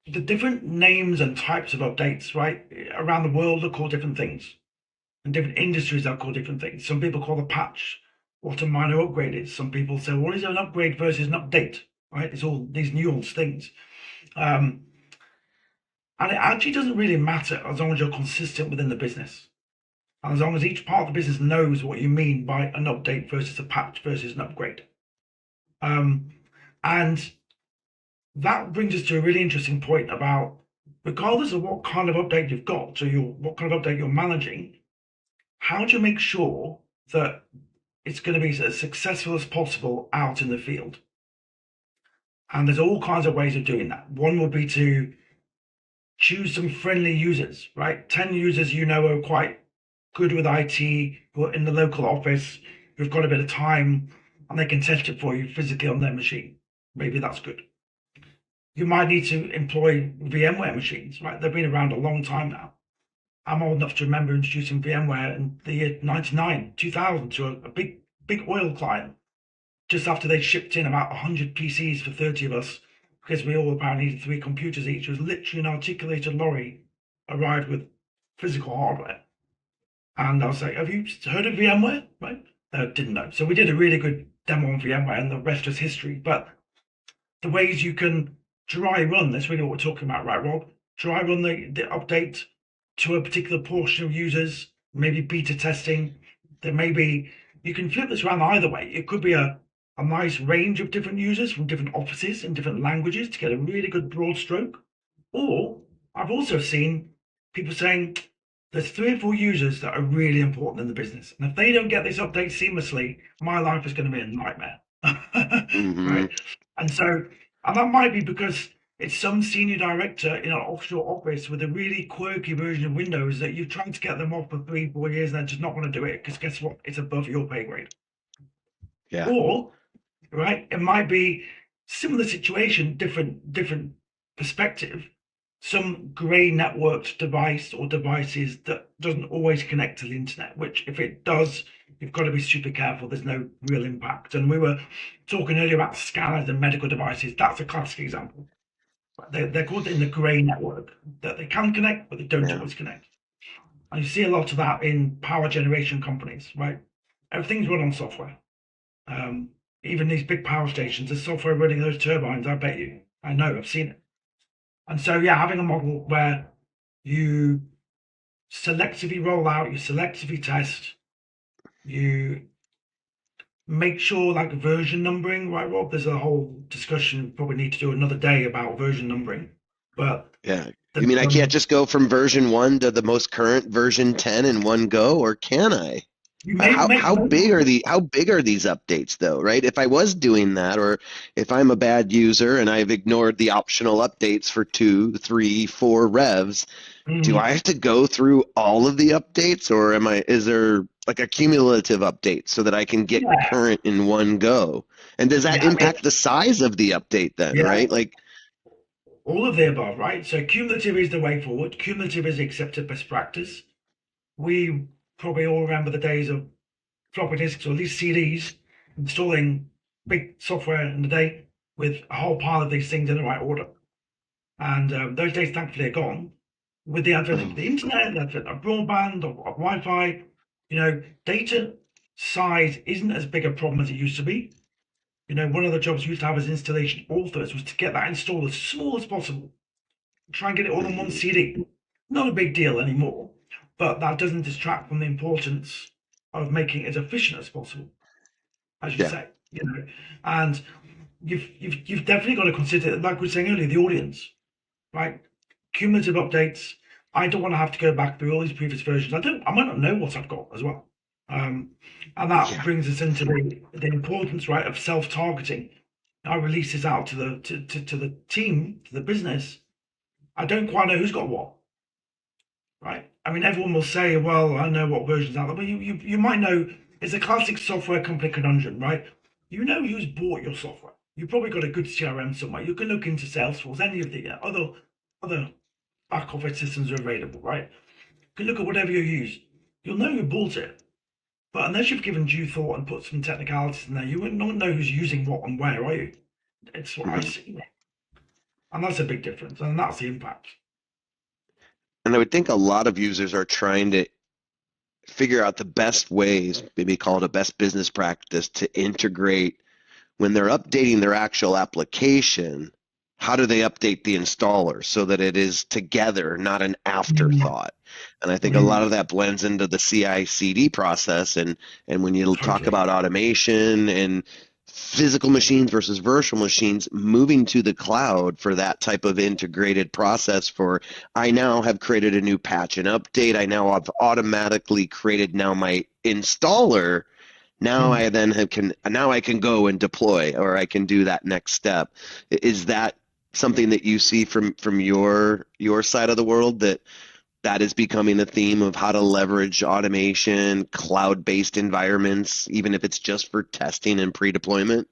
the different names and types of updates, right, around the world are called different things. And different industries are called different things. Some people call a patch what a minor upgrade is. Some people say, what is an upgrade versus an update, right? It's all these nuanced things. Um, and it actually doesn't really matter as long as you're consistent within the business. And as long as each part of the business knows what you mean by an update versus a patch versus an upgrade. And that brings us to a really interesting point about, regardless of what kind of update you've got, so what kind of update you're managing, how do you make sure that it's going to be as successful as possible out in the field? And there's all kinds of ways of doing that. One would be to choose some friendly users, right? 10 users you know are quite good with IT, who are in the local office, who've got a bit of time, and they can test it for you physically on their machine. Maybe that's good. You might need to employ VMware machines, right? They've been around a long time now. I'm old enough to remember introducing VMware in the year 99, 2000 to a big oil client, just after they shipped in about 100 PCs for 30 of us, because we all apparently needed 3 computers each. It was literally an articulated lorry arrived with physical hardware. And I was like, have you heard of VMware? Right? Didn't know. So we did a really good demo on VMware, and the rest is history. But the ways you can dry run, that's really what we're talking about, right, Rob? Dry run the update to a particular portion of users, maybe beta testing. There may be, you can flip this around either way. It could be a nice range of different users from different offices and different languages to get a really good broad stroke. Or I've also seen people saying there's 3 or 4 users that are really important in the business. And if they don't get this update seamlessly, my life is going to be a nightmare. Hmm. Right. And so, and that might be because it's some senior director in an offshore office with a really quirky version of Windows that you've tried to get them off for 3, 4 years and they're just not going to do it because guess what? It's above your pay grade. Yeah. Or, right, it might be similar situation, different perspective. Some grey networked device or devices that doesn't always connect to the internet, which if it does, you've got to be super careful. There's no real impact. And we were talking earlier about scanners and medical devices. That's a classic example. They're called in the grey network, that they can connect, but they don't Yeah. always connect. And you see a lot of that in power generation companies, right? Everything's run on software. Um, Even these big power stations, there's software running those turbines, I bet you. I know, I've seen it. And so, yeah, having a model where you selectively roll out, you selectively test, you make sure like version numbering, right, Rob? There's a whole discussion, probably need to do another day about version numbering. But Yeah. the, You mean I can't just go from version 1 to the most current version 10 in one go, or can I? you may How make big are these updates though, right? If I was doing that, or if I'm a bad user and I've ignored the optional updates for 2, 3, 4 revs, do I have to go through all of the updates, or is there like a cumulative update so that I can get yeah, current in one go? And does that yeah, I mean, impact the size of the update then, yeah, right? Like, all of the above, right? So cumulative is the way forward. Cumulative is accepted best practice. We probably all remember the days of floppy disks or at least CDs, installing big software in the day with a whole pile of these things in the right order. And those days, thankfully, are gone. With the advent of the internet, the advent of broadband, of Wi-Fi, data size isn't as big a problem as it used to be. One of the jobs we used to have as installation authors was to get that installed as small as possible, try and get it all on one mhm, CD. Not a big deal anymore, but that doesn't distract from the importance of making it as efficient as possible, as you yeah, say. And you've definitely got to consider, like we were saying earlier, the audience, right? Cumulative updates. I don't want to have to go back through all these previous versions. I might not know what I've got as well. Um, and that yeah, brings us into the importance, right, of self-targeting. I release this out to the team, to the business. I don't quite know who's got what, right? I mean, everyone will say, well, I know what version's out there, but you might know. It's a classic software company conundrum, right? You know who's bought your software. You've probably got a good CRM somewhere. You can look into Salesforce, any of the other back office systems are available, right? You can look at whatever you use. You'll know who bought it. But unless you've given due thought and put some technicalities in there, you wouldn't know who's using what and where, are you? It's what I mhm, see. And that's a big difference, and that's the impact. And I would think a lot of users are trying to figure out the best ways, maybe call it a best business practice, to integrate when they're updating their actual application. How do they update the installer so that it is together, not an Mm, afterthought? And I think a lot mm, of that blends into the CI/CD process. And when you talk totally. about automation and physical machines versus virtual machines, moving to the cloud for that type of integrated process for, I now have created a new patch and update. I now have automatically created now my installer. Now Mm. I then can now I can go and deploy, or I can do that next step. Is that something that you see from your side of the world, that is becoming a theme of how to leverage automation, cloud-based environments, even if it's just for testing and pre-deployment?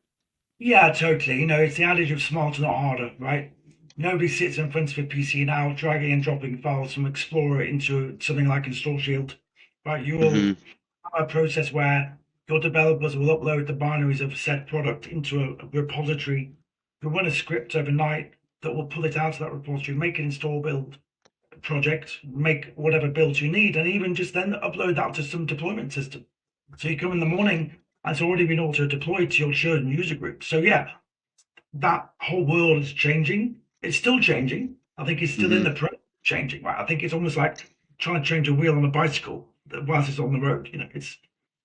Yeah, totally. It's the adage of smarter, not harder, right? Nobody sits in front of a PC now dragging and dropping files from Explorer into something like Install Shield, right? You will Hmm. have a process where your developers will upload the binaries of said product into a repository. You'll run a script overnight that will pull it out of that repository, make an install build project, make whatever builds you need, and even just then upload that to some deployment system. So you come in the morning and it's already been auto deployed to your chosen user group. So yeah, that whole world is changing. It's still changing. I think it's still in Hmm. the process of changing, right? I think it's almost like trying to change a wheel on a bicycle whilst it's on the road. It's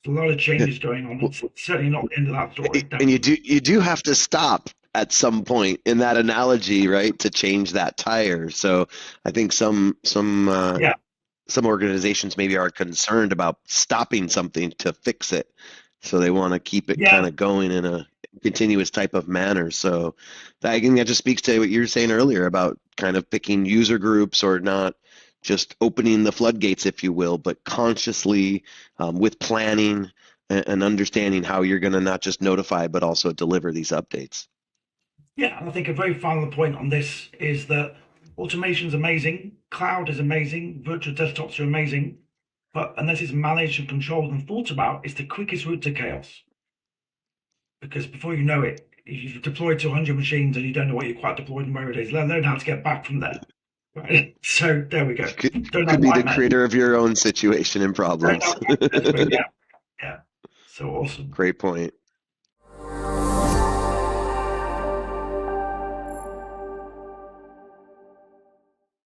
a lot of changes going on. It's certainly not the end of that story, And you definitely. do have to stop at some point in that analogy, right, to change that tire. So I think Yeah, some organizations maybe are concerned about stopping something to fix it. So they want to keep it kind yeah, of going in a continuous type of manner. So that, I think that just speaks to what you were saying earlier about kind of picking user groups, or not just opening the floodgates, if you will, but consciously, with planning and understanding how you're going to not just notify, but also deliver these updates. yeah. And I think a very final point on this is that automation is amazing, cloud is amazing, virtual desktops are amazing, but unless it's managed and controlled and thought about, it's the quickest route to chaos. Because before you know it, you've deployed to 100 machines and you don't know what you quite deployed and where it is, let alone how to get back from there. Right. So there we go. Don't have Could be the nightmares. creator of your own situation and Don't problems. have nightmares, but yeah, yeah. So awesome. Great point.